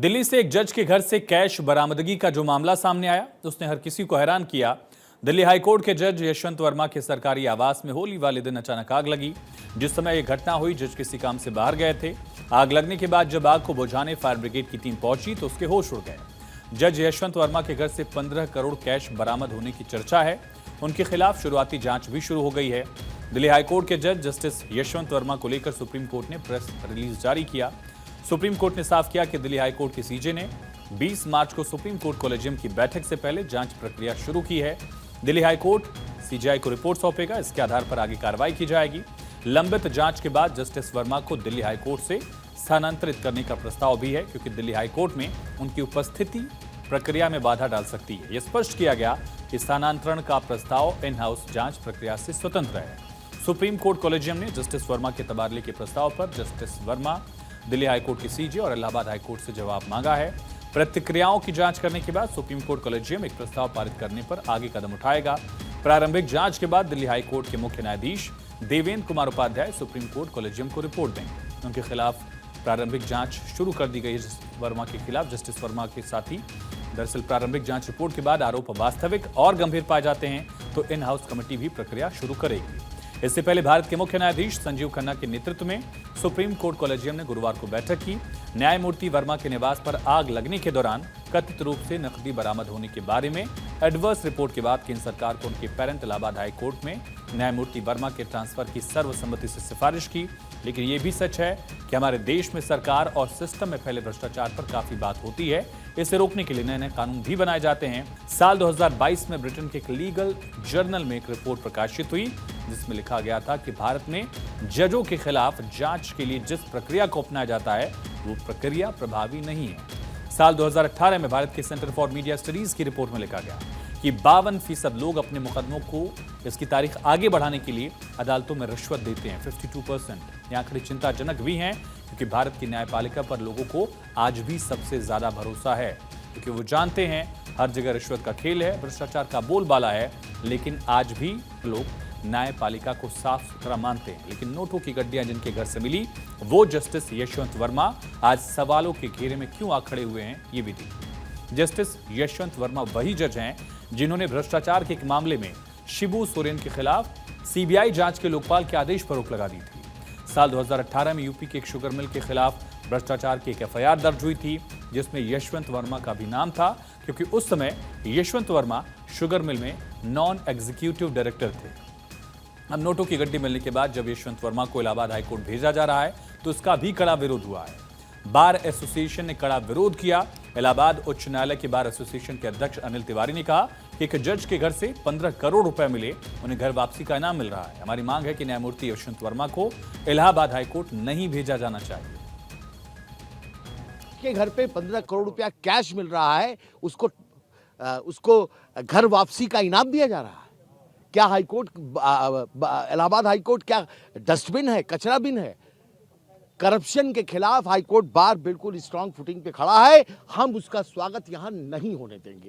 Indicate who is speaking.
Speaker 1: दिल्ली से एक जज के घर से कैश बरामदगी का जो मामला सामने आया उसने हर किसी को हैरान किया। दिल्ली हाईकोर्ट के जज यशवंत वर्मा के सरकारी आवास में होली वाले दिन अचानक आग लगी। जिस समय यह घटना हुई, जज किसी काम से बाहर गए थे। आग लगने के बाद जब आग को बुझाने फायर ब्रिगेड की टीम पहुंची तो उसके होश उड़ गए। जज यशवंत वर्मा के घर से 15 करोड़ कैश बरामद होने की चर्चा है। उनके खिलाफ शुरुआती जांच भी शुरू हो गई है। दिल्ली हाईकोर्ट के जज जस्टिस यशवंत वर्मा को लेकर सुप्रीम कोर्ट ने प्रेस रिलीज जारी किया। सुप्रीम कोर्ट ने साफ किया कि दिल्ली हाईकोर्ट के सीजे ने 20 मार्च को सुप्रीम कोर्ट कॉलेजियम की बैठक से पहले जांच प्रक्रिया शुरू की है। दिल्ली हाईकोर्ट सीजीआई को रिपोर्ट सौंपेगा, इसके आधार पर आगे कार्रवाई की जाएगी। लंबित जांच के बाद जस्टिस वर्मा को दिल्ली हाईकोर्ट से स्थानांतरित करने का प्रस्ताव भी है, क्योंकि दिल्ली हाईकोर्ट में उनकी उपस्थिति प्रक्रिया में बाधा डाल सकती है। यह स्पष्ट किया गया कि स्थानांतरण का प्रस्ताव इन हाउस जांच प्रक्रिया से स्वतंत्र है। सुप्रीम कोर्ट कॉलेजियम ने जस्टिस वर्मा के तबादले के प्रस्ताव पर जस्टिस वर्मा, दिल्ली हाईकोर्ट के सीजे और इलाहाबाद हाईकोर्ट से जवाब मांगा है। प्रतिक्रियाओं की जांच करने के बाद सुप्रीम कोर्ट कॉलेजियम एक प्रस्ताव पारित करने पर आगे कदम उठाएगा। प्रारंभिक जांच के बाद दिल्ली हाईकोर्ट के मुख्य न्यायाधीश Devendra Kumar Upadhyay supreme court collegium को रिपोर्ट देंगे। उनके खिलाफ प्रारंभिक जांच शुरू कर दी गई है। वर्मा के खिलाफ जस्टिस वर्मा के साथ ही दरअसल प्रारंभिक जांच रिपोर्ट के बाद आरोप वास्तविक और गंभीर पाए जाते हैं तो इन हाउस कमेटी भी प्रक्रिया शुरू करेगी। इससे पहले भारत के मुख्य न्यायाधीश संजीव खन्ना के नेतृत्व में सुप्रीम कोर्ट कॉलेजियम ने गुरुवार को बैठक की। न्यायमूर्ति वर्मा के निवास पर आग लगने के दौरान कथित रूप से नकदी बरामद होने के बारे में एडवर्स रिपोर्ट के बाद केंद्र सरकार को उनके पेरेंट इलाहाबाद हाई कोर्ट में न्यायमूर्ति वर्मा के ट्रांसफर की सर्वसम्मति से सिफारिश की। लेकिन यह भी सच है कि हमारे देश में सरकार और सिस्टम में फैले भ्रष्टाचार पर काफी बात होती है। इसे रोकने के लिए नए नए कानून भी बनाए जाते हैं। साल 2022 में ब्रिटेन के एक लीगल जर्नल में एक रिपोर्ट प्रकाशित हुई जिसमें लिखा गया था कि भारत में जजों के खिलाफ जांच के लिए जिस प्रक्रिया को अपनाया जाता है वो प्रक्रिया प्रभावी नहीं है। साल 2018 में भारत के सेंटर फॉर मीडिया स्टडीज की रिपोर्ट में लिखा गया कि 52% लोग अपने मुकदमों को इसकी तारीख आगे बढ़ाने के लिए अदालतों में रिश्वत देते हैं। 52%। ये आंकड़े चिंताजनक भी हैं, क्योंकि भारत की न्यायपालिका पर लोगों को आज भी सबसे ज्यादा भरोसा है, क्योंकि वो जानते हैं हर जगह रिश्वत का खेल है, भ्रष्टाचार का बोलबाला है। लेकिन आज भी लोग न्यायपालिका को साफ सुथरा मानते हैं। लेकिन नोटों की गड्डियां जिनके घर से मिली, वो जस्टिस यशवंत वर्मा आज सवालों के घेरे में क्यों आ खड़े हुए हैं, ये भी देखिए। जस्टिस यशवंत वर्मा वही जज हैं जिन्होंने भ्रष्टाचार के एक मामले में शिबू सोरेन के खिलाफ सीबीआई जांच के लोकपाल के आदेश पर रोक लगा दी थी। साल 2018 में यूपी के एक शुगर मिल के खिलाफ भ्रष्टाचार की एक एफआईआर दर्ज हुई थी, जिसमें यशवंत वर्मा का भी नाम था, क्योंकि उस समय यशवंत वर्मा शुगर मिल में नॉन एग्जीक्यूटिव डायरेक्टर थे। अब नोटों की गड्डी मिलने के बाद जब यशवंत वर्मा को इलाहाबाद हाईकोर्ट भेजा जा रहा है तो इसका भी कड़ा विरोध हुआ है। बार एसोसिएशन ने कड़ा विरोध किया। इलाहाबाद उच्च न्यायालय के बार एसोसिएशन के अध्यक्ष अनिल तिवारी ने कहा कि एक जज के घर से 15 करोड़ रुपए मिले, उन्हें घर वापसी का इनाम मिल रहा है। हमारी मांग है कि न्यायमूर्ति यशवंत वर्मा को इलाहाबाद हाईकोर्ट नहीं भेजा जाना चाहिए।
Speaker 2: के घर पे 15 करोड़ रुपया कैश मिल रहा है, उसको घर वापसी का इनाम दिया जा रहा है। क्या हाईकोर्ट, इलाहाबाद हाईकोर्ट क्या डस्टबिन है, कचरा बिन है? करप्शन के खिलाफ हाईकोर्ट बार बिल्कुल स्ट्रांग फुटिंग पे खड़ा है। हम उसका स्वागत यहां नहीं होने देंगे।